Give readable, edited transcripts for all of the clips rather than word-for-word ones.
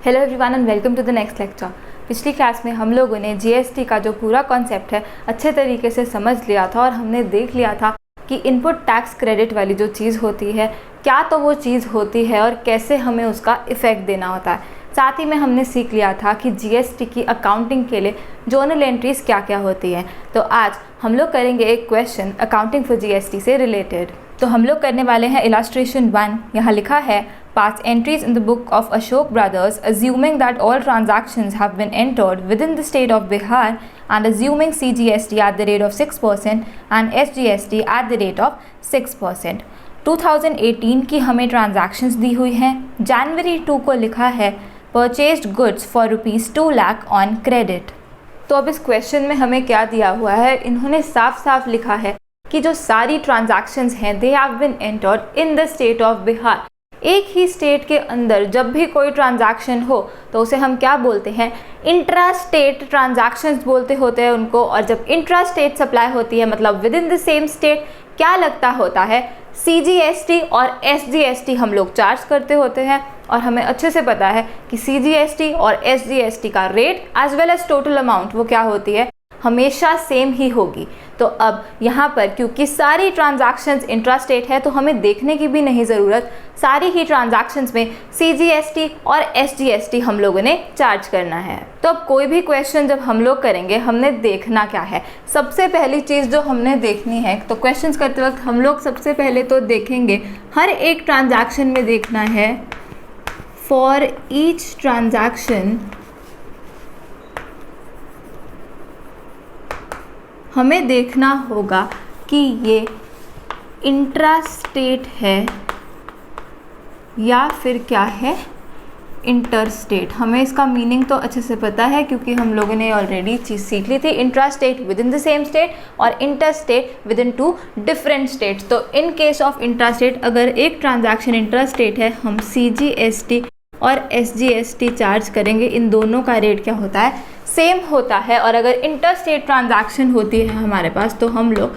Hello everyone and welcome to the next lecture. पिछली class में हम लोगों ने जीएसटी का जो पूरा कॉन्सेप्ट है अच्छे तरीके से समझ लिया था और हमने देख लिया था कि इनपुट टैक्स क्रेडिट वाली जो चीज़ होती है क्या तो वो चीज़ होती है और कैसे हमें उसका इफ़ेक्ट देना होता है। साथ ही में हमने सीख लिया था कि जीएसटी की अकाउंटिंग के लिए जर्नल एंट्रीज क्या क्या होती हैं। तो आज हम लोग करेंगे एक क्वेश्चन अकाउंटिंग फॉर जीएसटी से रिलेटेड। तो हम लोग करने वाले हैं इलस्ट्रेशन 1। यहाँ लिखा है past entries in the book of Ashok Brothers, assuming that all transactions have been entered within the state of Bihar and assuming CGST at the rate of 6% and SGST at the rate of 6%। 2018 की हमें transactions दी हुई हैं। जनवरी 2 को लिखा है purchased goods for ₹2 lakh on credit. तो अब इस क्वेश्चन में हमें क्या दिया हुआ है, इन्होंने साफ साफ लिखा है कि जो सारी ट्रांजैक्शंस हैं they have been entered in the state of Bihar. एक ही स्टेट के अंदर जब भी कोई ट्रांजैक्शन हो तो उसे हम क्या बोलते हैं, इंट्रा स्टेट ट्रांजैक्शंस बोलते होते हैं उनको। और जब इंट्रा स्टेट सप्लाई होती है मतलब with in the same state क्या लगता होता है, सीजीएसटी और एसजीएसटी हम लोग चार्ज करते होते हैं। और हमें अच्छे से पता है कि सीजीएसटी और एसजीएसटी का rate as well as total amount वो क्या होती है, हमेशा सेम ही होगी। तो अब यहाँ पर क्योंकि सारी ट्रांजैक्शंस इंट्रा स्टेट है तो हमें देखने की भी नहीं ज़रूरत, सारी ही ट्रांजैक्शंस में सीजीएसटी और एसजीएसटी हम लोगों ने चार्ज करना है। तो अब कोई भी क्वेश्चन जब हम लोग करेंगे हमने देखना क्या है, सबसे पहली चीज़ जो हमने देखनी है, तो क्वेश्चंस करते वक्त हम लोग सबसे पहले तो देखेंगे हर एक ट्रांजैक्शन में देखना है फॉर ईच ट्रांजैक्शन हमें देखना होगा कि ये इंट्रा स्टेट है या फिर क्या है, इंटर स्टेट। हमें इसका मीनिंग तो अच्छे से पता है क्योंकि हम लोगों ने ऑलरेडी चीज़ सीख ली थी, intra state within the same state और inter state within 2 different states. तो in case of intra state अगर एक ट्रांजैक्शन इंट्रा स्टेट है हम सीजीएसटी और एसजीएसटी चार्ज करेंगे, इन दोनों का रेट क्या होता है, सेम होता है। और अगर इंटर स्टेट ट्रांजैक्शन होती है हमारे पास तो हम लोग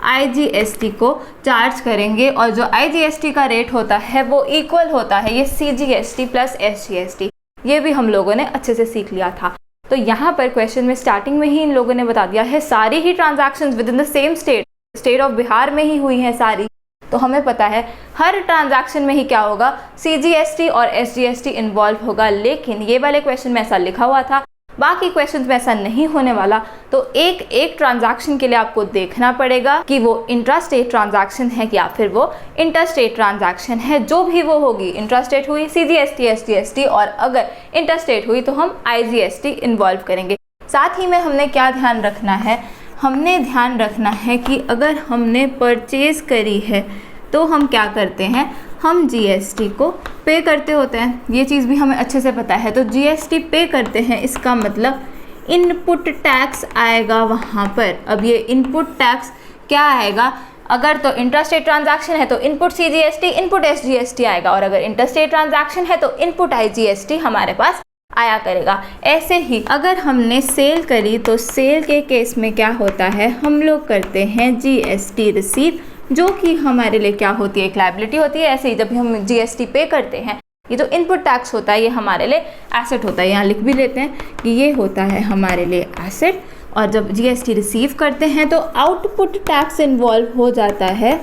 आईजीएसटी को चार्ज करेंगे और जो आईजीएसटी का रेट होता है वो इक्वल होता है ये सीजीएसटी प्लस एसजीएसटी। ये भी हम लोगों ने अच्छे से सीख लिया था। तो यहाँ पर क्वेश्चन में स्टार्टिंग में ही इन लोगों ने बता दिया है सारी ही transactions within the same state of Bihar में ही हुई हैं सारी। तो हमें पता है हर ट्रांजैक्शन में ही क्या होगा, सीजीएसटी और एसजीएसटी इन्वॉल्व होगा। लेकिन ये वाले क्वेश्चन में ऐसा लिखा हुआ था, बाकी क्वेश्चंस में ऐसा नहीं होने वाला। तो एक एक ट्रांजैक्शन के लिए आपको देखना पड़ेगा कि वो इंट्रा स्टेट ट्रांजैक्शन है या फिर वो इंटर स्टेट ट्रांजैक्शन है। जो भी वो होगी, इंट्रा स्टेट हुई सीजीएसटी एसजीएसटी और अगर इंटर स्टेट हुई तो हम आईजीएसटी इन्वॉल्व करेंगे। साथ ही में हमने क्या ध्यान रखना है, हमने ध्यान रखना है कि अगर हमने परचेज करी है तो हम क्या करते हैं, हम जीएसटी को पे करते होते हैं। ये चीज़ भी हमें अच्छे से पता है। तो जीएसटी पे करते हैं इसका मतलब इनपुट टैक्स आएगा वहाँ पर। अब ये इनपुट टैक्स क्या आएगा, अगर तो इंट्रा स्टेट ट्रांजैक्शन है तो इनपुट सीजीएसटी इनपुट एसजीएसटी आएगा और अगर इंटर स्टेट ट्रांजैक्शन है तो इनपुट आईजीएसटी हमारे पास आया करेगा। ऐसे ही अगर हमने सेल करी तो सेल के केस में क्या होता है, हम लोग करते हैं जीएसटी रिसीव, जो कि हमारे लिए क्या होती है, एक लायबिलिटी होती है। ऐसे ही जब भी हम जीएसटी पे करते हैं ये जो इनपुट टैक्स होता है ये हमारे लिए एसेट होता है। यहाँ लिख भी लेते हैं कि ये होता है हमारे लिए एसेट। और जब जीएसटी रिसीव करते हैं तो आउटपुट टैक्स इन्वॉल्व हो जाता है।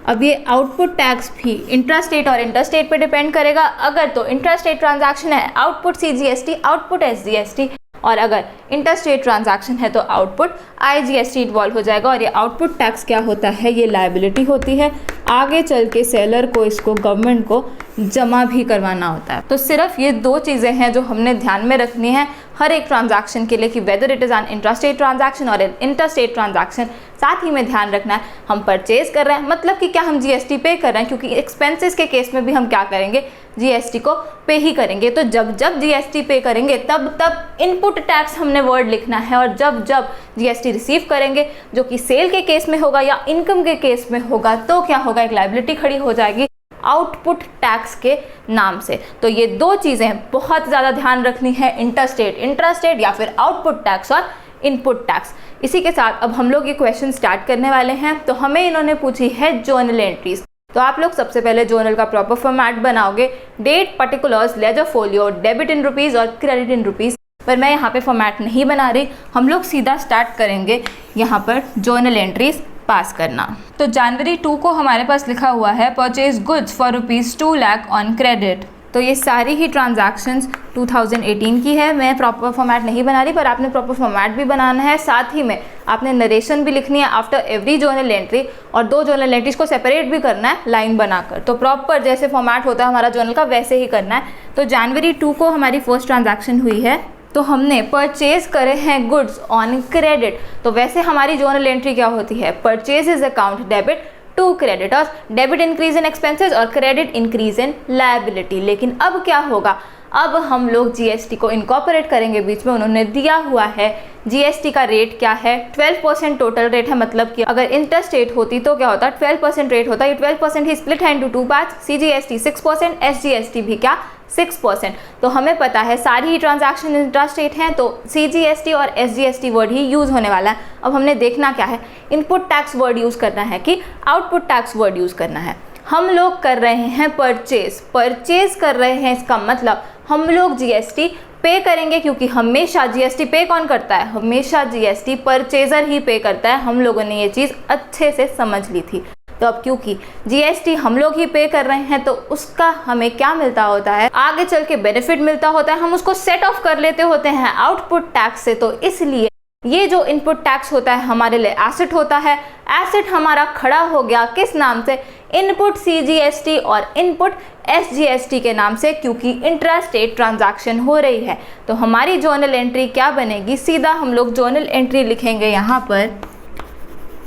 अब ये आउटपुट टैक्स भी इंट्रा स्टेट और इंटर स्टेट पे डिपेंड करेगा। अगर तो इंट्रा स्टेट ट्रांजैक्शन है आउटपुट सीजीएसटी आउटपुट एसजीएसटी, और अगर इंटर स्टेट ट्रांजैक्शन है तो आउटपुट आईजीएसटी इन्वॉल्व हो जाएगा। और ये आउटपुट टैक्स क्या होता है, ये लायबिलिटी होती है। आगे चल के सेलर को इसको गवर्नमेंट को जमा भी करवाना होता है। तो सिर्फ ये 2 चीज़ें हैं जो हमने ध्यान में रखनी है हर एक ट्रांजैक्शन के लिए कि whether it is an intra state transaction और इंटर स्टेट ट्रांजैक्शन। साथ ही में ध्यान रखना है हम परचेज कर रहे हैं मतलब कि क्या हम जीएसटी पे कर रहे हैं, क्योंकि एक्सपेंसेस के केस में भी हम क्या करेंगे, जीएसटी को पे ही करेंगे। तो जब जब जीएसटी पे करेंगे तब तब इनपुट टैक्स हमने वर्ड लिखना है और जब जब जीएसटी रिसीव करेंगे जो कि सेल के केस में होगा या इनकम के केस में होगा तो क्या होगा, एक लायबिलिटी खड़ी हो जाएगी आउटपुट टैक्स के नाम से। तो ये 2 चीज़ें बहुत ज़्यादा ध्यान रखनी है, इंटर स्टेट इंट्रा स्टेट या फिर आउटपुट टैक्स और इनपुट टैक्स। इसी के साथ अब हम लोग ये क्वेश्चन स्टार्ट करने वाले हैं। तो हमें इन्होंने पूछी है जर्नल एंट्रीज। तो आप लोग सबसे पहले जर्नल का प्रॉपर फॉर्मेट बनाओगे, date, particulars, ledger folio, debit in rupees और क्रेडिट इन रुपीज़। पर मैं यहाँ पे फॉर्मेट नहीं बना रही, हम लोग सीधा स्टार्ट करेंगे यहाँ पर जर्नल एंट्रीज पास करना। तो जनवरी 2 को हमारे पास लिखा हुआ है purchase goods for ₹2 lakh on credit. तो ये सारी ही ट्रांजैक्शंस 2018 की है। मैं प्रॉपर फॉर्मेट नहीं बना रही, पर आपने प्रॉपर फॉर्मेट भी बनाना है, साथ ही में आपने नरेशन भी लिखनी है आफ्टर एवरी जर्नल एंट्री, और 2 जर्नल एंट्रीज को सेपरेट भी करना है लाइन बनाकर। तो प्रॉपर जैसे फॉर्मेट होता है हमारा जर्नल का वैसे ही करना है। तो जनवरी 2 को हमारी फर्स्ट ट्रांजैक्शन हुई है, तो हमने परचेज करे हैं गुड्स ऑन क्रेडिट। तो वैसे हमारी जर्नल एंट्री क्या होती है, purchases account debit to creditors, debit increase in expenses और क्रेडिट इंक्रीज इन लायबिलिटी। लेकिन अब क्या होगा, अब हम लोग जीएसटी को इनकॉर्पोरेट करेंगे बीच में। उन्होंने दिया हुआ है जीएसटी का रेट क्या है, 12% टोटल रेट है। मतलब कि अगर इंटर स्टेट होती तो क्या होता, 12% रेट होता। ये 12% ही स्प्लिट है इनटू 2 पार्ट्स, सीजीएसटी 6%, एसजीएसटी भी क्या 6%। तो हमें पता है सारी ही ट्रांजैक्शन इंट्रा स्टेट हैं, तो सीजीएसटी और एसजीएसटी वर्ड ही यूज़ होने वाला है। अब हमने देखना क्या है, इनपुट टैक्स वर्ड यूज़ करना है कि आउटपुट टैक्स वर्ड यूज़ करना है। हम लोग कर रहे हैं परचेज कर रहे हैं, इसका मतलब हम लोग जीएसटी पे करेंगे, क्योंकि हमेशा जीएसटी पे कौन करता है, हमेशा जीएसटी परचेजर ही पे करता है। हम लोगों ने ये चीज़ अच्छे से समझ ली थी। तो अब क्योंकि जीएसटी हम लोग ही पे कर रहे हैं, तो उसका हमें क्या मिलता होता है, आगे चल के बेनिफिट मिलता होता है। हम उसको सेट ऑफ कर लेते होते हैं आउटपुट टैक्स से। तो इसलिए ये जो इनपुट टैक्स होता है हमारे लिए एसेट होता है। एसेट हमारा खड़ा हो गया किस नाम से, इनपुट सीजीएसटी और इनपुट एसजीएसटी के नाम से, क्योंकि इंट्रा स्टेट ट्रांजैक्शन हो रही है। तो हमारी जर्नल एंट्री क्या बनेगी, सीधा हम लोग जर्नल एंट्री लिखेंगे यहाँ पर,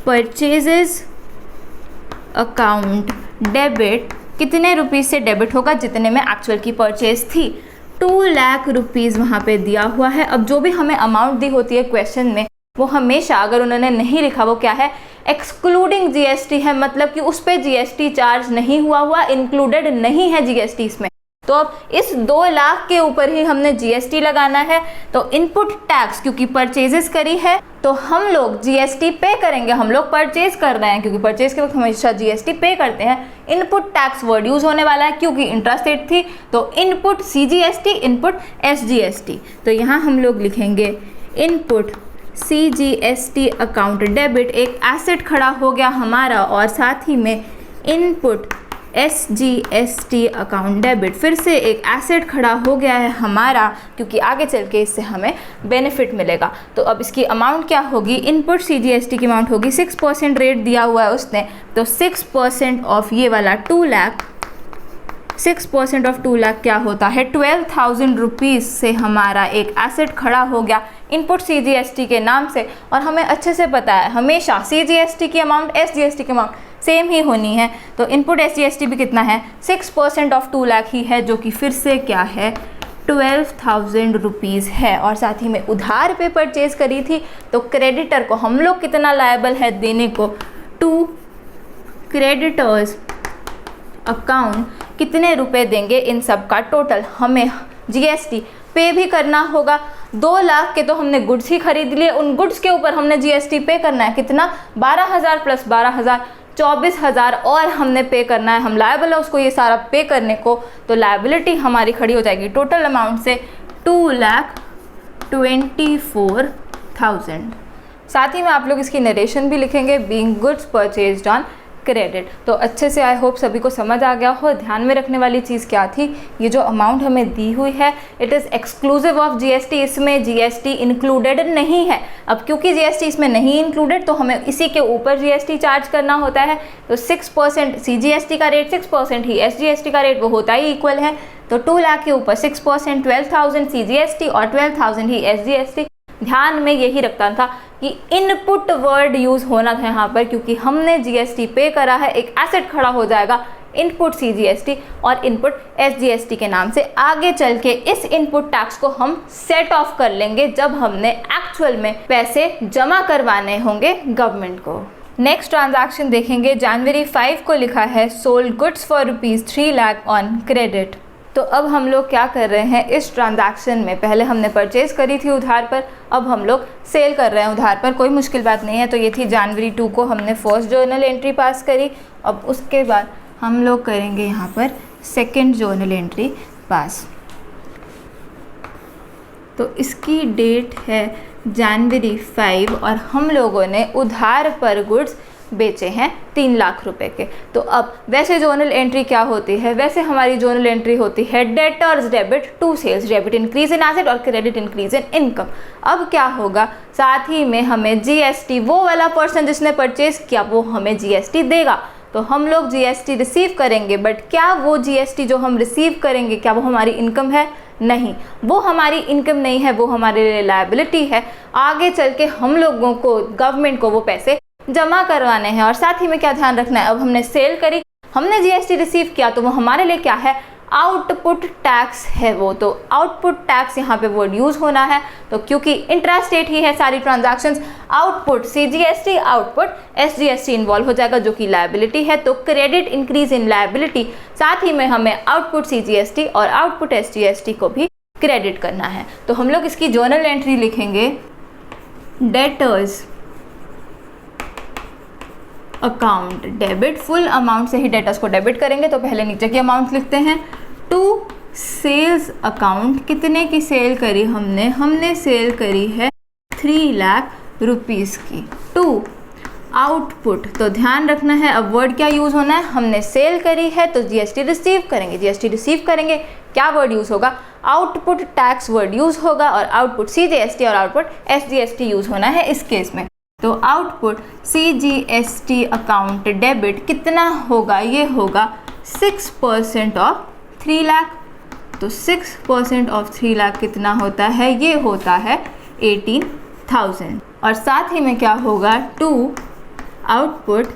परचेजेस अकाउंट डेबिट, कितने रुपीज़ से डेबिट होगा, जितने में एक्चुअल की परचेज थी। 2 लाख रुपीज़ वहाँ पे दिया हुआ है। अब जो भी हमें अमाउंट दी होती है क्वेश्चन में, वो हमेशा अगर उन्होंने नहीं लिखा वो क्या है, एक्सक्लूडिंग जीएसटी है। मतलब कि उस पर जीएसटी चार्ज नहीं हुआ, इंक्लूडेड नहीं है जीएसटी इसमें। तो अब इस 2 लाख के ऊपर ही हमने जीएसटी लगाना है। तो इनपुट टैक्स, क्योंकि परचेजेस करी है तो हम लोग जीएसटी पे करेंगे। हम लोग परचेज कर रहे हैं, क्योंकि परचेज के वक्त हमेशा जीएसटी पे करते हैं। इनपुट टैक्स वर्ड यूज होने वाला है, क्योंकि इंट्रास्टेट थी। तो इनपुट सीजीएसटी, इनपुट एसजीएसटी। तो यहाँ हम लोग लिखेंगे इनपुट सीजीएसटी अकाउंट डेबिट, एक एसेट खड़ा हो गया हमारा, और साथ ही में इनपुट एसजीएसटी अकाउंट डेबिट, फिर से एक एसेट खड़ा हो गया है हमारा, क्योंकि आगे चल के इससे हमें बेनिफिट मिलेगा। तो अब इसकी अमाउंट क्या होगी, इनपुट सीजीएसटी की अमाउंट होगी 6% रेट दिया हुआ है उसने, तो 6% ऑफ ये वाला 2 लाख, 6% ऑफ 2 लाख क्या होता है, 12,000 रुपीज़ से हमारा एक एसेट खड़ा हो गया इनपुट सीजीएसटी के नाम से। और हमें अच्छे से पता है हमेशा सीजीएसटी की अमाउंट एसजीएसटी की अमाउंट सेम ही होनी है। तो इनपुट एसजीएसटी भी कितना है, 6% ऑफ 2 लाख ही है, जो कि फिर से क्या है 12,000 रुपीज़ है। और साथ ही में उधार पे परचेज करी थी, तो क्रेडिटर को हम लोग कितना लायबल है देने को, टू क्रेडिटर्स अकाउंट कितने रुपए देंगे, इन सब का टोटल हमें जीएसटी पे भी करना होगा। 2 लाख के तो हमने गुड्स ही खरीद लिए, उन गुड्स के ऊपर हमने जीएसटी पे करना है कितना, 12,000 प्लस 12,000 24,000 और हमने पे करना है। हम लायबल है उसको ये सारा पे करने को। तो लायबिलिटी हमारी खड़ी हो जाएगी टोटल अमाउंट से 2,24,000। साथ ही में आप लोग इसकी नरेशन भी लिखेंगे, being goods purchased on credit. तो अच्छे से आई होप सभी को समझ आ गया हो। ध्यान में रखने वाली चीज़ क्या थी, ये जो अमाउंट हमें दी हुई है it is exclusive of GST, इसमें जीएसटी इंक्लूडेड नहीं है। अब क्योंकि जीएसटी इसमें नहीं इंक्लूडेड, तो हमें इसी के ऊपर जीएसटी चार्ज करना होता है। तो 6% सीजीएसटी का रेट, 6% ही एसजीएसटी का रेट, वो होता ही इक्वल है। तो 2 लाख के ऊपर 6%, 12,000 सीजीएसटी और 12,000 ही एसजीएसटी। ध्यान में यही रखता था कि इनपुट वर्ड यूज़ होना था यहाँ पर, क्योंकि हमने जीएसटी पे करा है, एक एसेट खड़ा हो जाएगा इनपुट सीजीएसटी और इनपुट एसजीएसटी के नाम से। आगे चल के इस इनपुट टैक्स को हम सेट ऑफ कर लेंगे जब हमने एक्चुअल में पैसे जमा करवाने होंगे गवर्नमेंट को। नेक्स्ट ट्रांजैक्शन देखेंगे, जनवरी 5 को लिखा है sold goods for ₹3 lakh on credit. तो अब हम लोग क्या कर रहे हैं इस ट्रांजैक्शन में, पहले हमने परचेज करी थी उधार पर, अब हम लोग सेल कर रहे हैं उधार पर। कोई मुश्किल बात नहीं है। तो ये थी जनवरी 2 को हमने फर्स्ट जर्नल एंट्री पास करी। अब उसके बाद हम लोग करेंगे यहाँ पर सेकेंड जर्नल एंट्री पास। तो इसकी डेट है जनवरी 5 और हम लोगों ने उधार पर गुड्स बेचे हैं 3 लाख रुपए के। तो अब वैसे जर्नल एंट्री क्या होती है, वैसे हमारी जर्नल एंट्री होती है debtors debit to sales, debit increase in asset और क्रेडिट इंक्रीज इन इनकम। अब क्या होगा, साथ ही में हमें जीएसटी, वो वाला पर्सन जिसने परचेज किया वो हमें जीएसटी देगा, तो हम लोग जीएसटी रिसीव करेंगे। बट क्या वो जीएसटी जो हम रिसीव करेंगे क्या वो हमारी इनकम है? नहीं, वो हमारी इनकम नहीं है, वो हमारे लिए लायबिलिटी है। आगे चल के हम लोगों को, गवर्नमेंट को वो पैसे जमा करवाने हैं। और साथ ही में क्या ध्यान रखना है, अब हमने सेल करी, हमने जीएसटी रिसीव किया, तो वो हमारे लिए क्या है, आउटपुट टैक्स है वो। तो आउटपुट टैक्स यहाँ पे वर्ड यूज होना है। तो क्योंकि इंट्रास्टेट ही है सारी transactions, output CGST, output SGST involve हो जाएगा जो कि लायबिलिटी है। तो क्रेडिट इंक्रीज इन लायबिलिटी, साथ ही में हमें आउटपुट सीजीएसटी और आउटपुट एसजीएसटी को भी क्रेडिट करना है। तो हम लोग इसकी जर्नल एंट्री लिखेंगे debtors account debit, full amount से ही डेटर्स को डेबिट करेंगे। तो पहले नीचे की अमाउंट लिखते हैं, टू सेल्स अकाउंट, कितने की सेल करी हमने सेल करी है 3 लाख रुपीस की। टू आउटपुट, तो ध्यान रखना है अब वर्ड क्या यूज होना है, हमने सेल करी है तो जीएसटी रिसीव करेंगे, जीएसटी रिसीव करेंगे क्या वर्ड यूज होगा, आउटपुट टैक्स वर्ड यूज होगा और आउटपुट सीजीएसटी और आउटपुट एसजीएसटी यूज होना है इस केस में। तो आउटपुट सीजीएसटी अकाउंट डेबिट कितना होगा, ये होगा 6% ऑफ 3 लाख। तो 6% ऑफ 3 लाख कितना होता है, ये होता है 18,000। और साथ ही में क्या होगा, टू आउटपुट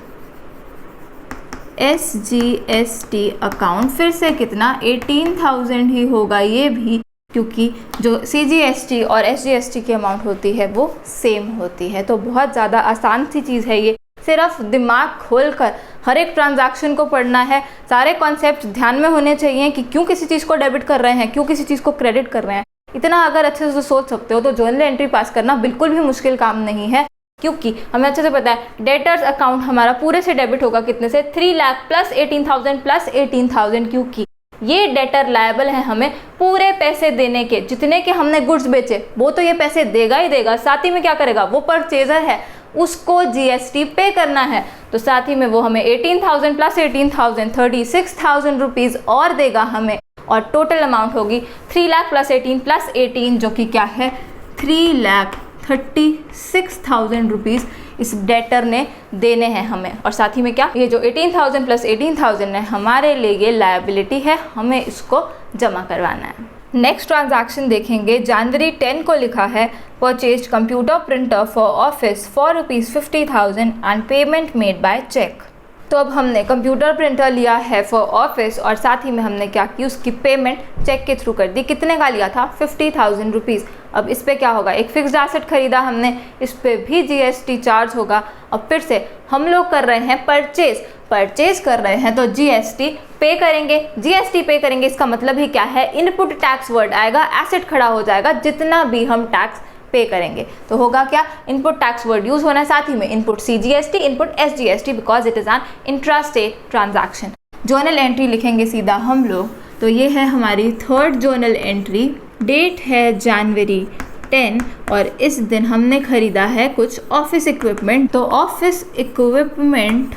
एसजीएसटी अकाउंट, फिर से कितना 18,000 ही होगा ये भी, क्योंकि जो सीजीएसटी और एसजीएसटी की अमाउंट होती है वो सेम होती है। तो बहुत ज़्यादा आसान सी चीज़ है ये, सिर्फ दिमाग खोलकर हर एक ट्रांजैक्शन को पढ़ना है। सारे कॉन्सेप्ट ध्यान में होने चाहिए कि क्यों किसी चीज़ को डेबिट कर रहे हैं, क्यों किसी चीज़ को क्रेडिट कर रहे हैं। इतना अगर अच्छे से सोच सकते हो तो जर्नल एंट्री पास करना बिल्कुल भी मुश्किल काम नहीं है, क्योंकि हमें अच्छे से पता है डेटर्स अकाउंट हमारा पूरे से डेबिट होगा कितने से, 3 लाख प्लस 18,000 प्लस 18,000, क्योंकि ये डेटर लायबल है हमें पूरे पैसे देने के, जितने के हमने गुड्स बेचे वो तो ये पैसे देगा ही देगा, साथ ही में क्या करेगा, वो परचेजर है उसको जीएसटी पे करना है। तो साथ ही में वो हमें 18,000 प्लस 18,000 36,000 रुपीज़ और देगा हमें, और टोटल अमाउंट होगी 3 लाख प्लस 18 प्लस 18 जो कि क्या है 3,36,000 रुपीज़ इस डेटर ने देने हैं हमें। और साथ ही में क्या, ये जो 18,000 प्लस 18,000 है हमारे लिए ये लायबिलिटी है, हमें इसको जमा करवाना है। नेक्स्ट ट्रांजैक्शन देखेंगे, जनवरी 10 को लिखा है purchase computer printer for office for ₹50,000 and payment made by cheque. तो अब हमने कंप्यूटर प्रिंटर लिया है फॉर ऑफिस और साथ ही में हमने क्या की, उसकी पेमेंट चेक के थ्रू कर दी। कितने का लिया था, 50,000 रुपीज़। अब इस पे क्या होगा, एक फिक्स्ड एसेट खरीदा हमने, इस पे भी जीएसटी चार्ज होगा। अब फिर से हम लोग कर रहे हैं परचेज कर रहे हैं तो जीएसटी पे करेंगे। जीएसटी पे करेंगे इसका मतलब ही क्या है, इनपुट टैक्स वर्ड आएगा, एसेट खड़ा हो जाएगा, जितना भी हम टैक्स पे करेंगे तो होगा क्या, इनपुट टैक्स वर्ड यूज होना है, साथ ही में input CGST, input SGST, because it is an intrastate transaction. Journal entry लिखेंगे सीधा हम लोग, तो ये है हमारी थर्ड जर्नल एंट्री, डेट है जनवरी 10 और इस दिन हमने खरीदा है कुछ ऑफिस इक्विपमेंट। तो ऑफिस इक्विपमेंट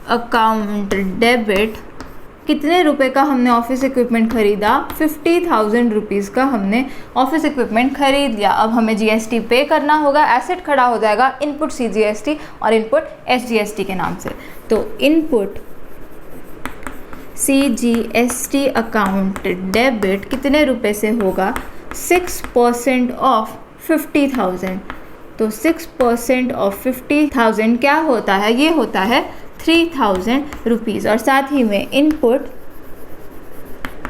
अकाउंट डेबिट, कितने रुपए का हमने ऑफिस इक्विपमेंट खरीदा, 50,000 रुपीज़ का हमने ऑफिस इक्विपमेंट खरीद लिया। अब हमें जीएसटी पे करना होगा, एसेट खड़ा हो जाएगा इनपुट सीजीएसटी और इनपुट एसजीएसटी के नाम से। तो इनपुट सीजीएसटी अकाउंट डेबिट कितने रुपए से होगा, 6% ऑफ 50,000। तो 6% ऑफ 50,000 क्या होता है, ये होता है 3,000 रुपीज़। और साथ ही में इनपुट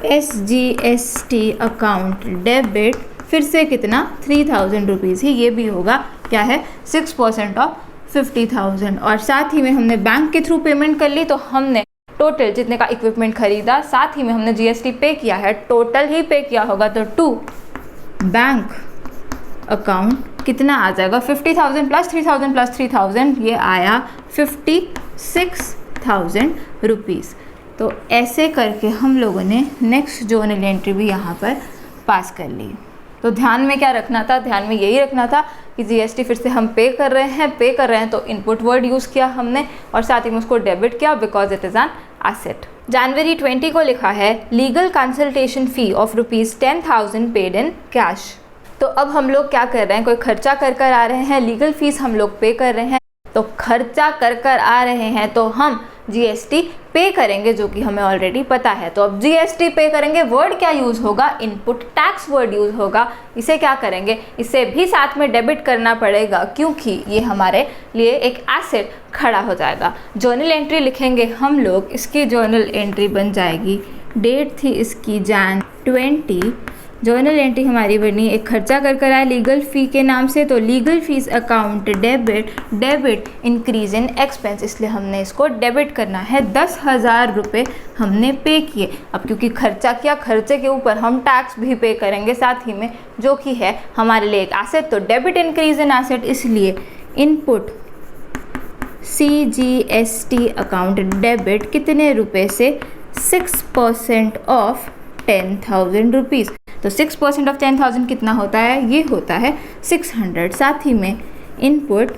एसजीएसटी अकाउंट डेबिट फिर से कितना, 3,000 रुपीज़ ही, ये भी होगा क्या है 6% ऑफ 50,000। और साथ ही में हमने बैंक के थ्रू पेमेंट कर ली, तो हमने टोटल जितने का इक्विपमेंट खरीदा साथ ही में हमने जीएसटी पे किया है, टोटल ही पे किया होगा। तो टू बैंक अकाउंट कितना आ जाएगा, 50,000 प्लस 3,000 प्लस 3,000, ये आया 56,000 10,000 रुपीज़। तो ऐसे करके हम लोगों ने नेक्स्ट जर्नल एंट्री भी यहाँ पर पास कर ली। तो ध्यान में क्या रखना था, ध्यान में यही रखना था कि जीएसटी फिर से हम पे कर रहे हैं तो इनपुट वर्ड यूज़ किया हमने और साथ ही में उसको डेबिट किया because it is an asset. जनवरी 20 को लिखा है legal consultation fee of ₹10,000 paid in cash. तो अब हम लोग क्या कर रहे हैं, कोई खर्चा कर आ रहे हैं, लीगल फीस हम लोग पे कर रहे हैं। तो खर्चा कर आ रहे हैं तो हम जीएसटी पे करेंगे, जो कि हमें ऑलरेडी पता है। तो अब जीएसटी पे करेंगे, वर्ड क्या यूज़ होगा, इनपुट टैक्स वर्ड यूज़ होगा। इसे क्या करेंगे, इसे भी साथ में डेबिट करना पड़ेगा क्योंकि ये हमारे लिए एक एसेट खड़ा हो जाएगा। जर्नल एंट्री लिखेंगे हम लोग, इसकी जर्नल एंट्री बन जाएगी, डेट थी इसकी Jan 20। जर्नल एंट्री हमारी बनी एक खर्चा कर आया लीगल फ़ी के नाम से, तो legal fees account debit increase इन एक्सपेंस, इसलिए हमने इसको डेबिट करना है। 10,000 रुपये हमने पे किए। अब क्योंकि खर्चा किया, खर्चे के ऊपर हम टैक्स भी पे करेंगे साथ ही में, जो कि है हमारे लिए एक एसेट। तो डेबिट इंक्रीज इन एसेट, इसलिए इनपुट CGST अकाउंट डेबिट कितने रुपए से, 6% ऑफ 10,000 रुपीज़। तो 6% ऑफ 10,000 कितना होता है, ये होता है 600। साथ ही में इनपुट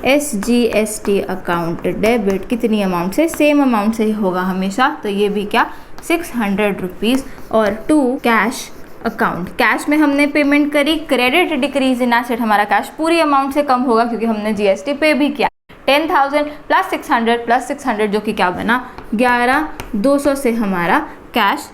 SGST अकाउंट डेबिट कितनी अमाउंट से, सेम अमाउंट से ही होगा हमेशा, तो ये भी क्या 600 रुपीज़। और टू कैश अकाउंट, कैश में हमने पेमेंट करी, क्रेडिट डिक्रीज इन एसेट, हमारा कैश पूरी अमाउंट से कम होगा क्योंकि हमने जीएसटी पे भी किया। 10,000 प्लस 600 जो कि क्या बना 11,200 से हमारा कैश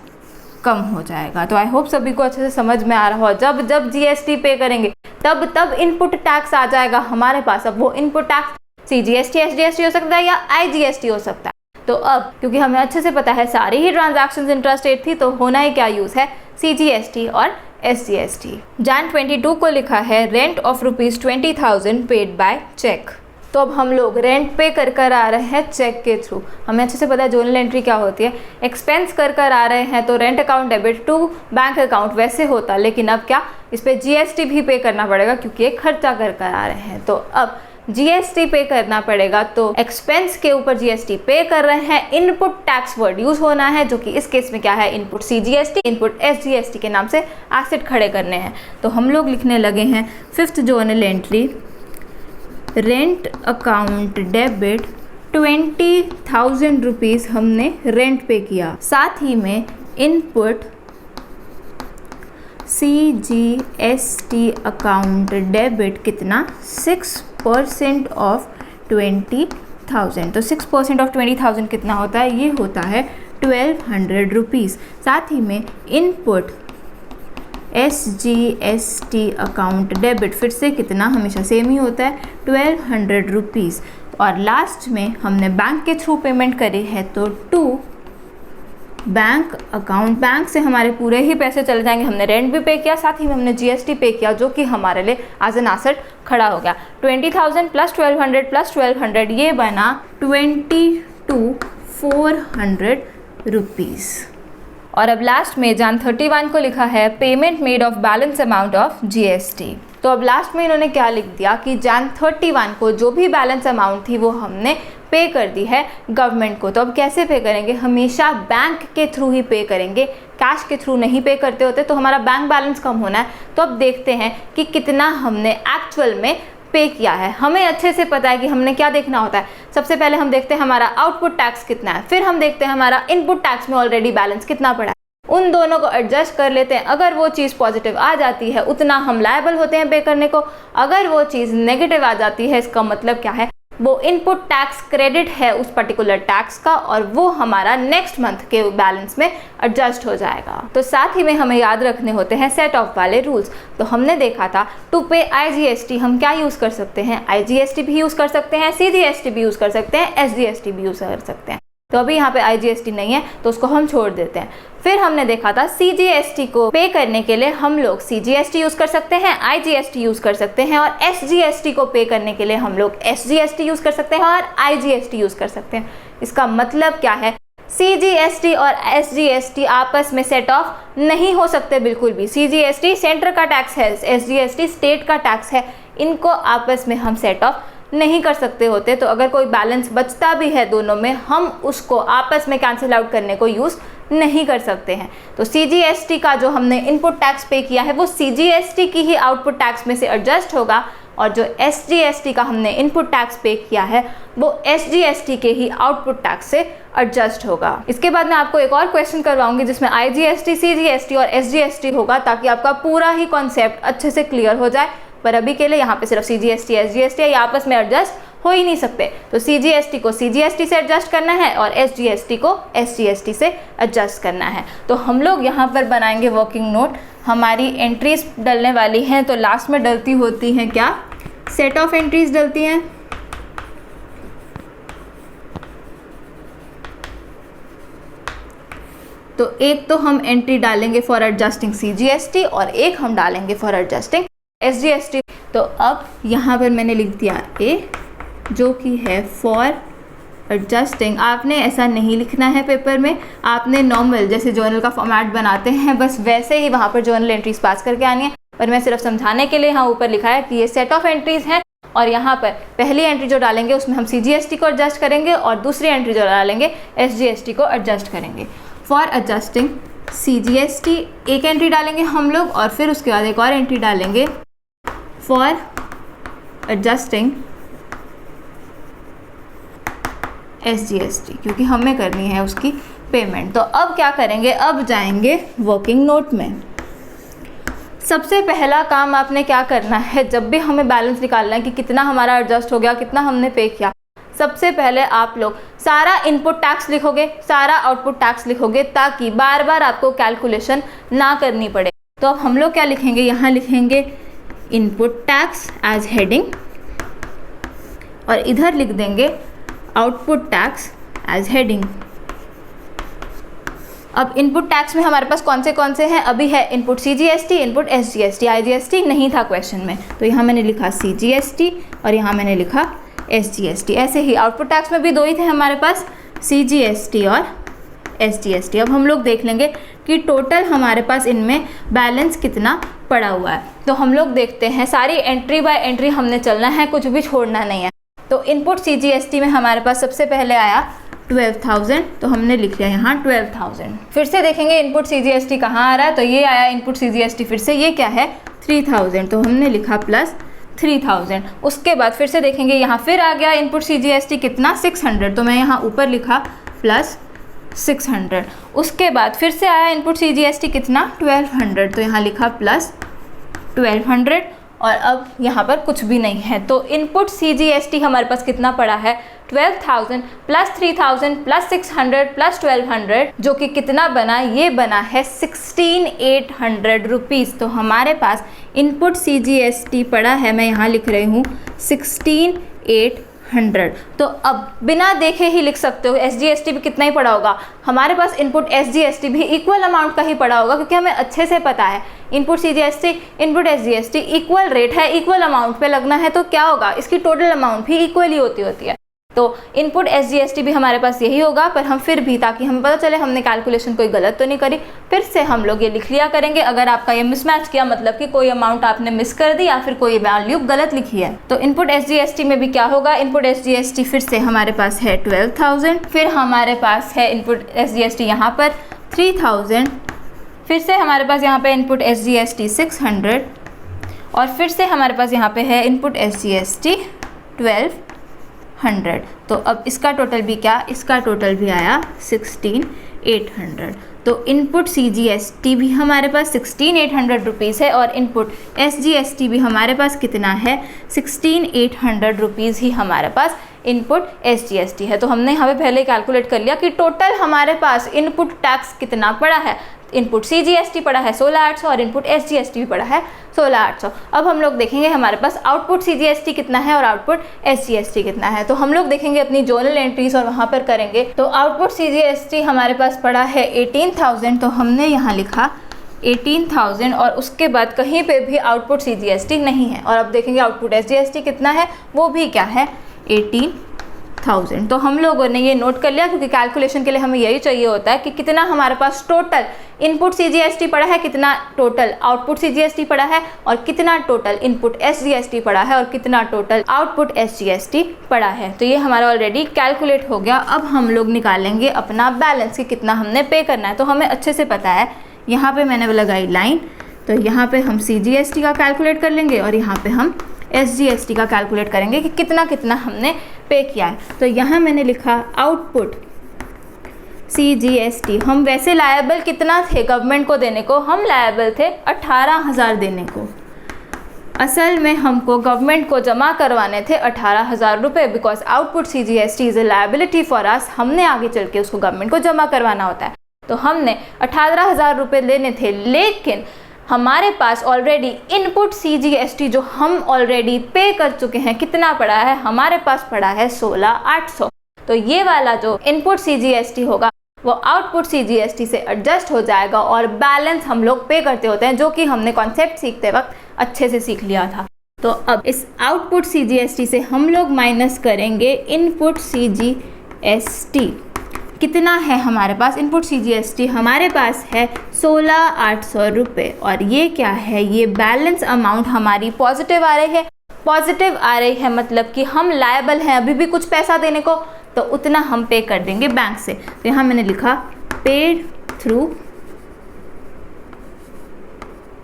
कम हो जाएगा। तो आई होप सभी को अच्छे से समझ में आ रहा हो। जब जीएसटी पे करेंगे तब इनपुट टैक्स आ जाएगा हमारे पास। अब वो इनपुट टैक्स CGST SGST हो सकता है या IGST हो सकता है। तो अब क्योंकि हमें अच्छे से पता है सारी ही ट्रांजैक्शंस इंट्रास्टेट थी, तो होना ही क्या यूज़ है, CGST और SGST। Jan 22 को लिखा है rent of ₹20,000 paid by cheque. तो अब हम लोग रेंट पे कर आ रहे हैं चेक के थ्रू। हमें अच्छे से पता है जर्नल एंट्री क्या होती है, एक्सपेंस कर आ रहे हैं तो rent account debit to bank account वैसे होता, लेकिन अब क्या इस पर जीएसटी भी पे करना पड़ेगा क्योंकि ये खर्चा कर आ रहे हैं। तो अब जीएसटी पे करना पड़ेगा, तो एक्सपेंस के ऊपर जीएसटी पे कर रहे हैं, इनपुट टैक्स वर्ड यूज होना है, जो कि इस केस में क्या है, इनपुट CGST इनपुट SGST के नाम से एसेट खड़े करने हैं। तो हम लोग लिखने लगे हैं 5th journal entry, rent account debit 20,000 rupees हमने रेंट पे किया। साथ ही में इनपुट CGST अकाउंट डेबिट कितना 6% ऑफ 20,000। तो 6% ऑफ 20,000 कितना होता है, ये होता है 1,200 रुपीज़। साथ ही में इनपुट SGST अकाउंट डेबिट फिर से कितना, हमेशा सेम ही होता है 1,200 रुपीज़। और लास्ट में हमने बैंक के थ्रू पेमेंट करी है, तो टू बैंक अकाउंट, बैंक से हमारे पूरे ही पैसे चले जाएंगे। हमने रेंट भी पे किया, साथ ही में हमने GST पे किया, जो कि हमारे लिए एज एन एसेट खड़ा हो गया। 20,000 प्लस 1,200 ये बना 22,400 रुपीज़। और अब लास्ट में Jan 31 को लिखा है payment made of balance amount of GST। तो अब लास्ट में इन्होंने क्या लिख दिया कि Jan 31 को जो भी बैलेंस अमाउंट थी वो हमने पे कर दी है गवर्नमेंट को। तो अब कैसे पे करेंगे, हमेशा बैंक के थ्रू ही पे करेंगे, कैश के थ्रू नहीं पे करते होते, तो हमारा बैंक बैलेंस कम होना है। तो अब देखते हैं कि कितना हमने एक्चुअल में पे किया है। हमें अच्छे से पता है कि हमने क्या देखना होता है। सबसे पहले हम देखते हैं हमारा आउटपुट टैक्स कितना है, फिर हम देखते हैं हमारा इनपुट टैक्स में ऑलरेडी बैलेंस कितना पड़ा है। उन दोनों को एडजस्ट कर लेते हैं। अगर वो चीज़ पॉजिटिव आ जाती है उतना हम लायबल होते हैं पे करने को, अगर वो चीज़ नेगेटिव आ जाती है इसका मतलब क्या है, वो इनपुट टैक्स क्रेडिट है उस पर्टिकुलर टैक्स का और वो हमारा नेक्स्ट मंथ के बैलेंस में एडजस्ट हो जाएगा। तो साथ ही में हमें याद रखने होते हैं सेट ऑफ वाले रूल्स। तो हमने देखा था टू पे IGST हम क्या यूज़ कर सकते हैं, IGST भी यूज़ कर सकते हैं, CGST भी यूज़ कर सकते हैं, SGST भी यूज़ कर सकते हैं। तो अभी यहाँ पे IGST नहीं है तो उसको हम छोड़ देते हैं। फिर हमने देखा था CGST को पे करने के लिए हम लोग CGST यूज़ कर सकते हैं, IGST यूज़ कर सकते हैं, और SGST को पे करने के लिए हम लोग SGST यूज़ कर सकते हैं और IGST यूज़ कर सकते हैं। इसका मतलब क्या है, CGST और SGST आपस में सेट ऑफ नहीं हो सकते बिल्कुल भी। CGST सेंटर का टैक्स है, SGST स्टेट का टैक्स है, इनको आपस में हम सेट ऑफ नहीं कर सकते होते, तो अगर कोई बैलेंस बचता भी है दोनों में, हम उसको आपस में कैंसिल आउट करने को यूज़ नहीं कर सकते हैं। तो CGST का जो हमने इनपुट टैक्स पे किया है वो CGST की ही आउटपुट टैक्स में से एडजस्ट होगा, और जो SGST का हमने इनपुट टैक्स पे किया है वो SGST के ही आउटपुट टैक्स से एडजस्ट होगा। इसके बाद मैं आपको एक और क्वेश्चन करवाऊंगी जिसमें IGST, CGST और SGST होगा, ताकि आपका पूरा ही कॉन्सेप्ट अच्छे से क्लियर हो जाए। पर अभी के लिए यहाँ पे सिर्फ CGST, SGST ये आपस में एडजस्ट हो ही नहीं सकते, तो CGST को CGST से एडजस्ट करना है और SGST को SGST से एडजस्ट करना है। तो हम लोग यहाँ पर बनाएंगे वर्किंग नोट। हमारी एंट्रीज डलने वाली हैं, तो लास्ट में डलती होती हैं क्या, सेट ऑफ एंट्रीज डलती हैं। तो एक तो हम एंट्री डालेंगे फॉर एडजस्टिंग CGST और एक हम डालेंगे फॉर एडजस्टिंग SGST। तो अब यहाँ पर मैंने लिख दिया A, जो कि है फॉर एडजस्टिंग। आपने ऐसा नहीं लिखना है पेपर में, आपने नॉर्मल जैसे जर्नल का फॉर्मेट बनाते हैं बस वैसे ही वहाँ पर जर्नल एंट्रीज पास करके आनी है। पर मैं सिर्फ समझाने के लिए यहाँ ऊपर लिखा है कि ये सेट ऑफ एंट्रीज हैं, और यहाँ पर पहली एंट्री जो डालेंगे उसमें हम CGST को एडजस्ट करेंगे और दूसरी एंट्री जो डालेंगे SGST को एडजस्ट करेंगे। फॉर एडजस्टिंग CGST एक एंट्री डालेंगे हम लोग, और फिर उसके बाद एक और एंट्री डालेंगे फॉर एडजस्टिंग SGST, क्योंकि हमें करनी है उसकी पेमेंट। तो अब क्या करेंगे, अब जाएंगे वर्किंग नोट में। सबसे पहला काम आपने क्या करना है, जब भी हमें बैलेंस निकालना है कि कितना हमारा एडजस्ट हो गया, कितना हमने पे किया, सबसे पहले आप लोग सारा इनपुट टैक्स लिखोगे, सारा आउटपुट टैक्स लिखोगे, ताकि बार बार आपको कैलकुलेशन ना करनी पड़े। तो अब हम लोग क्या लिखेंगे, यहाँ लिखेंगे इनपुट टैक्स एज हेडिंग, और इधर लिख देंगे आउटपुट टैक्स एज हेडिंग। अब इनपुट टैक्स में हमारे पास कौन से हैं, अभी है input CGST, input SGST, IGST नहीं था क्वेश्चन में, तो यहाँ मैंने लिखा CGST और यहाँ मैंने लिखा SGST। ऐसे ही आउटपुट टैक्स में भी दो ही थे हमारे पास, CGST और SGST। अब हम लोग देख लेंगे कि टोटल हमारे पास इनमें बैलेंस कितना पड़ा हुआ है। तो हम लोग देखते हैं, सारी एंट्री बाय एंट्री हमने चलना है, कुछ भी छोड़ना नहीं है। तो इनपुट CGST में हमारे पास सबसे पहले आया 12,000, तो हमने लिख लिया यहाँ 12,000। फिर से देखेंगे इनपुट CGST कहाँ आ रहा है, तो ये आया इनपुट CGST, फिर से ये क्या है 3,000, तो हमने लिखा प्लस 3,000। उसके बाद फिर से देखेंगे यहाँ फिर आ गया इनपुट CGST कितना 600, तो मैं यहाँ ऊपर लिखा प्लस 600। उसके बाद फिर से आया इनपुट CGST कितना 1200, तो यहाँ लिखा प्लस 1200, और अब यहाँ पर कुछ भी नहीं है। तो इनपुट CGST हमारे पास कितना पड़ा है 12,000 प्लस 3,000 प्लस 600 प्लस 1200, जो कि कितना बना, ये बना है 16,800 रुपीज़। तो हमारे पास इनपुट CGST पड़ा है, मैं यहाँ लिख रही हूँ 16,800। तो अब बिना देखे ही लिख सकते हो SGST भी कितना ही पड़ा होगा, हमारे पास इनपुट SGST भी इक्वल अमाउंट का ही पड़ा होगा, क्योंकि हमें अच्छे से पता है input CGST input SGST equal rate है, इक्वल अमाउंट पे लगना है, तो क्या होगा, इसकी टोटल अमाउंट भी इक्वल ही होती है। तो इनपुट SGST भी हमारे पास यही होगा, पर हम फिर भी, ताकि हमें पता चले हमने कैलकुलेशन कोई गलत तो नहीं करी, फिर से हम लोग ये लिख लिया करेंगे। अगर आपका ये मिसमैच किया, मतलब कि कोई अमाउंट आपने मिस कर दी या फिर कोई वैल्यू गलत लिखी है, तो इनपुट SGST में भी क्या होगा, इनपुट SGST फिर से हमारे पास है 12,000, फिर हमारे पास है इनपुट SGST यहाँ पर 3,000, फिर से हमारे पास यहाँ पे इनपुट SGST 600, और फिर से हमारे पास यहाँ पे है इनपुट SGST 1200। तो अब इसका टोटल भी क्या, इसका टोटल भी आया 16,800। तो इनपुट CGST भी हमारे पास 16,800 रुपीज़ है, और इनपुट SGST भी हमारे पास कितना है 16,800 रुपीज़ ही हमारे पास इनपुट SGST है। तो हमने यहाँ पे पहले कैलकुलेट कर लिया कि टोटल हमारे पास इनपुट टैक्स कितना पड़ा है। इनपुट CGST पड़ा है 16,800 और इनपुट SGST भी पड़ा है 16,800। अब हम लोग देखेंगे हमारे पास आउटपुट CGST कितना है और आउटपुट SGST कितना है। तो हम लोग देखेंगे अपनी जर्नल एंट्रीज और वहाँ पर करेंगे। तो आउटपुट CGST हमारे पास पड़ा है 18,000, तो हमने यहाँ लिखा 18,000 और उसके बाद कहीं पे भी आउटपुट CGST नहीं है। और अब देखेंगे आउटपुट SGST कितना है, वो भी क्या है 18,000। 1000। तो हम लोगों ने ये नोट कर लिया क्योंकि कैलकुलेशन के लिए हमें यही चाहिए होता है कि कितना हमारे पास टोटल इनपुट CGST पड़ा है, कितना टोटल आउटपुट CGST पड़ा है, और कितना टोटल इनपुट SGST पड़ा है, और कितना टोटल आउटपुट SGST पड़ा है। तो ये हमारा ऑलरेडी कैलकुलेट हो गया। अब हम लोग निकालेंगे अपना बैलेंस कि कितना हमने पे करना है। तो हमें अच्छे से पता है, यहाँ पे मैंने लगाई लाइन, तो यहाँ पे हम CGST का कैलकुलेट कर लेंगे और यहाँ पे हम SGST का कैलकुलेट करेंगे कि कितना कितना हमने पे किया है। तो यहाँ मैंने लिखा आउटपुट CGST। हम वैसे लायबल कितना थे गवर्नमेंट को देने को? हम लायबल थे 18,000 देने को। असल में हमको गवर्नमेंट को जमा करवाने थे 18,000 रुपये, because output CGST is a liability for us. हमने आगे चल के उसको गवर्नमेंट को जमा करवाना होता है। तो हमने 18,000 रुपये लेने थे, लेकिन हमारे पास ऑलरेडी इनपुट CGST जो हम ऑलरेडी पे कर चुके हैं, कितना पड़ा है? हमारे पास पड़ा है 16,800। तो ये वाला जो इनपुट CGST होगा वो आउटपुट CGST से एडजस्ट हो जाएगा और बैलेंस हम लोग पे करते होते हैं, जो कि हमने कॉन्सेप्ट सीखते वक्त अच्छे से सीख लिया था। तो अब इस आउटपुट CGST से हम लोग माइनस करेंगे इनपुट CGST। कितना है हमारे पास इनपुट CGST? हमारे पास है 16,800 रुपये। और ये क्या है? ये बैलेंस अमाउंट हमारी पॉजिटिव आ रही है। पॉजिटिव आ रही है मतलब कि हम लायबल हैं अभी भी कुछ पैसा देने को, तो उतना हम पे कर देंगे बैंक से। तो यहाँ मैंने लिखा पेड थ्रू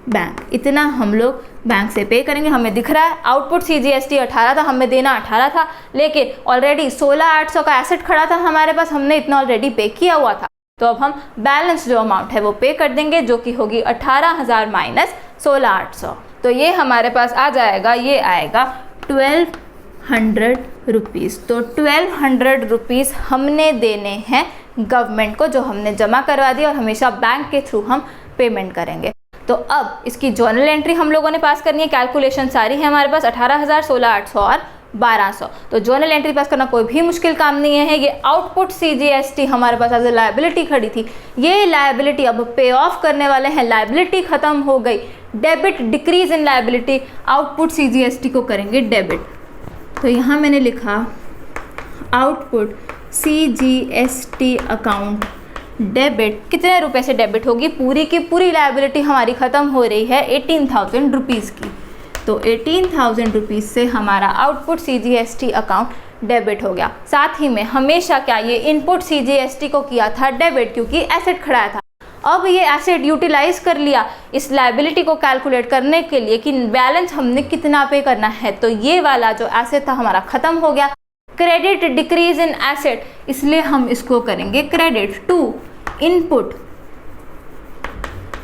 बैंक। इतना हम लोग बैंक से पे करेंगे। हमें दिख रहा है आउटपुट CGST 18 था, हमें देना 18 था, लेकिन ऑलरेडी 16,800 का एसेट खड़ा था हमारे पास, हमने इतना ऑलरेडी पे किया हुआ था। तो अब हम बैलेंस जो अमाउंट है वो पे कर देंगे, जो कि होगी 18,000 माइनस 16,800। तो ये हमारे पास आ जाएगा, ये आएगा 1200 रुपीज़। तो 1200 रुपीज़ हमने देने हैं गवर्नमेंट को, जो हमने जमा करवा दिया, और हमेशा बैंक के थ्रू हम पेमेंट करेंगे। तो अब इसकी जर्नल एंट्री हम लोगों ने पास करनी है। कैलकुलेशन सारी है हमारे पास 18,000, 16,800 और 1,200। तो जर्नल एंट्री पास करना कोई भी मुश्किल काम नहीं है। ये आउटपुट CGST हमारे पास एज ए लायबिलिटी खड़ी थी, ये लायबिलिटी अब पे ऑफ करने वाले हैं। लायबिलिटी खत्म हो गई, debit decrease in liability, output CGST को करेंगे डेबिट। तो यहाँ मैंने लिखा आउटपुट CGST अकाउंट डेबिट। कितने रुपए से डेबिट होगी? पूरी की पूरी लायबिलिटी हमारी ख़त्म हो रही है 18,000 रुपीज़ की। तो 18,000 रुपीज़ से हमारा आउटपुट CGST अकाउंट डेबिट हो गया। साथ ही में हमेशा क्या ये इनपुट CGST को किया था डेबिट, क्योंकि एसेट खड़ा था। अब ये एसेट यूटिलाइज कर लिया इस लायबिलिटी को कैलकुलेट करने के लिए कि बैलेंस हमने कितना पे करना है। तो ये वाला जो एसेट था हमारा ख़त्म हो गया। क्रेडिट डिक्रीज इन एसेट, इसलिए हम इसको करेंगे credit to input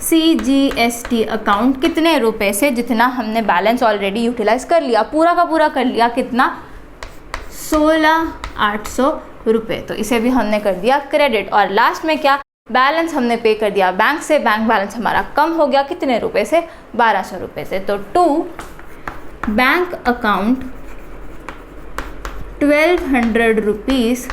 CGST account. कितने रुपए से? जितना हमने बैलेंस ऑलरेडी यूटिलाइज कर लिया, पूरा का पूरा कर लिया। कितना? 16,800 रुपये। तो इसे भी हमने कर दिया क्रेडिट। और लास्ट में क्या? बैलेंस हमने पे कर दिया बैंक से। बैंक बैलेंस हमारा कम हो गया, कितने रुपए से? 1,200 रुपये से। तो to bank account 1,200 rupees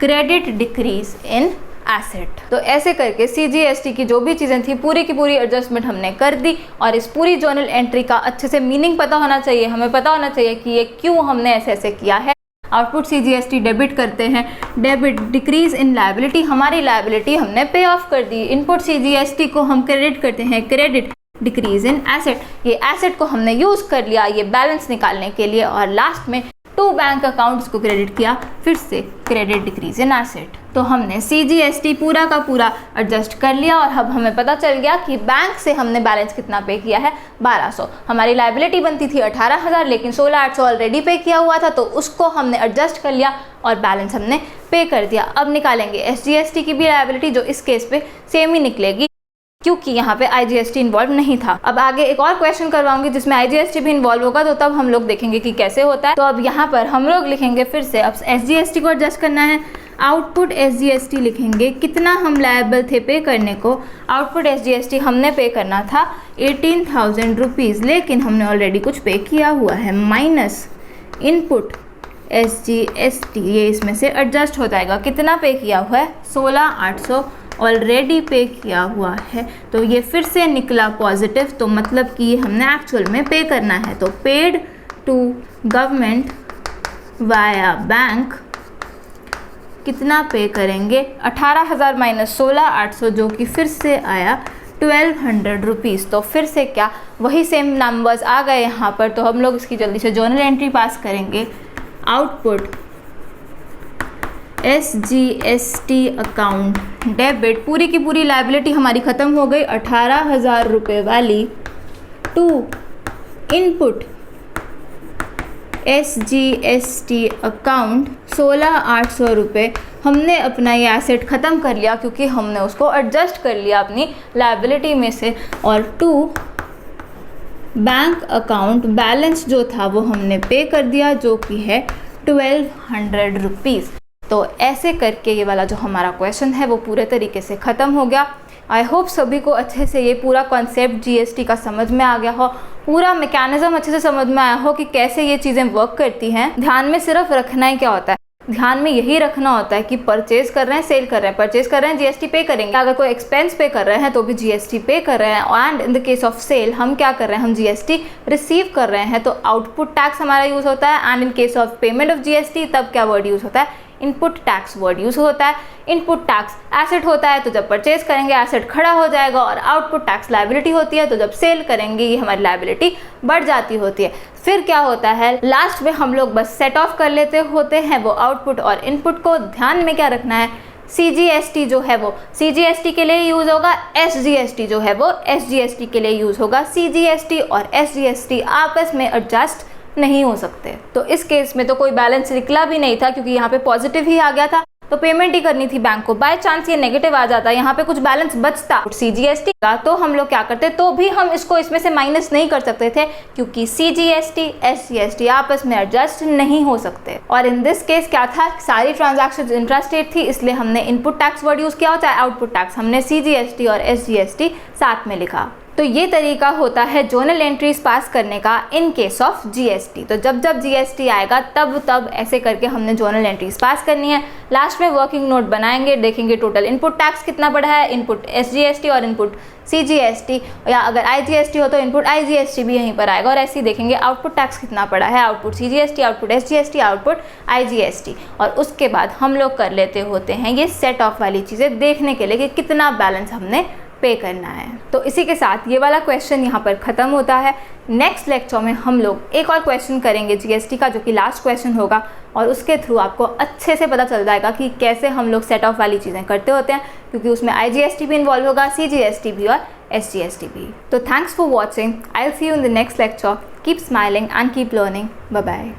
credit decrease in asset. तो ऐसे करके CGST की जो भी चीज़ें थी पूरी की पूरी एडजस्टमेंट हमने कर दी। और इस पूरी जर्नल एंट्री का अच्छे से मीनिंग पता होना चाहिए। हमें पता होना चाहिए कि ये क्यों हमने ऐसे ऐसे किया है। आउटपुट CGST डेबिट करते हैं, डेबिट डिक्रीज इन लायबिलिटी, हमारी लायबिलिटी हमने पे ऑफ कर दी। इनपुट CGST को हम क्रेडिट करते हैं, क्रेडिट डिक्रीज इन एसेट, ये एसेट को हमने यूज़ कर लिया ये बैलेंस निकालने के लिए। और लास्ट में टू बैंक अकाउंट्स को क्रेडिट किया, फिर से क्रेडिट डिक्रीज इन एसेट। तो हमने CGST पूरा का पूरा एडजस्ट कर लिया। और अब हमें पता चल गया कि बैंक से हमने बैलेंस कितना पे किया है, 1,200। हमारी लायबिलिटी बनती थी 18,000, लेकिन 16,800 ऑलरेडी पे किया हुआ था, तो उसको हमने एडजस्ट कर लिया और बैलेंस हमने पे कर दिया। अब निकालेंगे SGST की भी लायबिलिटी, जो इस केस पे सेम ही निकलेगी क्योंकि यहाँ पे IGST इन्वॉल्व नहीं था। अब आगे एक और क्वेश्चन करवाऊंगी जिसमें IGST भी इन्वॉल्व होगा, तो तब हम लोग देखेंगे कि कैसे होता है। तो अब यहाँ पर हम लोग लिखेंगे फिर से, अब SGST को एडजस्ट करना है। आउटपुट SGST लिखेंगे, कितना हम लायबल थे पे करने को। आउटपुट SGST हमने पे करना था 18,000 रुपीज़, लेकिन हमने ऑलरेडी कुछ पे किया हुआ है, माइनस इनपुट SGST, ये इसमें से एडजस्ट हो जाएगा। कितना पे किया हुआ है? 16,800 ऑलरेडी पे किया हुआ है। तो ये फिर से निकला पॉजिटिव, तो मतलब कि ये हमने एक्चुअल में पे करना है। तो paid to government via bank कितना पे करेंगे, 18,000 माइनस 16,800 जो कि फिर से आया 1200 रुपीज़। तो फिर से क्या वही सेम नंबर्स आ गए यहाँ पर, तो हम लोग इसकी जल्दी से जर्नल एंट्री पास करेंगे। आउटपुट SGST अकाउंट डेबिट, पूरी की पूरी लाइबिलिटी हमारी ख़त्म हो गई 18,000 रुपये वाली, टू इनपुट SGST अकाउंट 16,800 रुपये। हमने अपना ये एसेट ख़त्म कर लिया क्योंकि हमने उसको एडजस्ट कर लिया अपनी लाइबिलिटी में से। और टू बैंक अकाउंट, बैलेंस जो था वो हमने पे कर दिया जो कि है 1200 रुपीज़। तो ऐसे करके ये वाला जो हमारा क्वेश्चन है वो पूरे तरीके से ख़त्म हो गया। आई होप सभी को अच्छे से ये पूरा कॉन्सेप्ट GST का समझ में आ गया हो, पूरा मैकेनिज्म अच्छे से समझ में आया हो कि कैसे ये चीज़ें वर्क करती हैं। ध्यान में सिर्फ रखना ही क्या होता है, ध्यान में यही रखना होता है कि परचेज कर रहे हैं, सेल कर रहे हैं, परचेज कर रहे हैं GST पे करेंगे, अगर कोई एक्सपेंस पे कर रहे हैं तो भी GST पे कर रहे हैं। And in the case of sale हम क्या कर रहे हैं, हम GST रिसीव कर रहे हैं तो आउटपुट टैक्स हमारा यूज़ होता है। And in case of payment of GST तब क्या वर्ड यूज़ होता है, इनपुट टैक्स वर्ड यूज़ होता है। इनपुट टैक्स एसेट होता है तो जब परचेज करेंगे एसेट खड़ा हो जाएगा, और आउटपुट टैक्स लायबिलिटी होती है तो जब सेल करेंगे ये हमारी लायबिलिटी बढ़ जाती होती है। फिर क्या होता है, लास्ट में हम लोग बस सेट ऑफ कर लेते होते हैं वो आउटपुट और इनपुट को। ध्यान में क्या रखना है, CGST जो है वो CGST के लिए यूज़ होगा, SGST जो है वो SGST के लिए यूज़ होगा। CGST और SGST आपस में एडजस्ट नहीं हो सकते। तो इस केस में तो कोई बैलेंस निकला भी नहीं था क्योंकि यहाँ पे पॉजिटिव ही आ गया था, तो पेमेंट ही करनी थी बैंक को। बाय चांस ये नेगेटिव आ जाता, यहाँ पे कुछ बैलेंस बचता CGST का, तो हम लोग क्या करते, तो भी हम इसको इसमें से माइनस नहीं कर सकते थे क्योंकि CGST SGST आपस में एडजस्ट नहीं हो सकते। और इन दिस केस क्या था, सारी ट्रांजैक्शंस इंट्रास्टेट थी, इसलिए हमने इनपुट टैक्स वर्ड यूज़ किया होता है, आउटपुट टैक्स हमने CGST और SGST साथ में लिखा। तो ये तरीका होता है जर्नल एंट्रीज पास करने का इन केस ऑफ GST। तो जब जब GST आएगा तब ऐसे करके हमने जर्नल एंट्रीज पास करनी है। लास्ट में वर्किंग नोट बनाएंगे, देखेंगे टोटल इनपुट टैक्स कितना बढ़ा है, इनपुट SGST और इनपुट CGST, या अगर IGST हो तो इनपुट IGST भी यहीं पर आएगा। और ऐसे ही देखेंगे आउटपुट टैक्स कितना पड़ा है, output CGST, output SGST, output IGST। और उसके बाद हम लोग कर लेते होते हैं ये सेट ऑफ वाली चीज़ें देखने के लिए कि कितना बैलेंस हमने पे करना है। तो इसी के साथ ये वाला क्वेश्चन यहाँ पर ख़त्म होता है। नेक्स्ट लेक्चर में हम लोग एक और क्वेश्चन करेंगे GST का, जो कि लास्ट क्वेश्चन होगा, और उसके थ्रू आपको अच्छे से पता चल जाएगा कि कैसे हम लोग सेट ऑफ वाली चीज़ें करते होते हैं, क्योंकि उसमें IGST भी इन्वॉल्व होगा, CGST भी और SGST भी। तो thanks for watching, I will see you in the next lecture. Keep smiling and keep learning. Bye bye.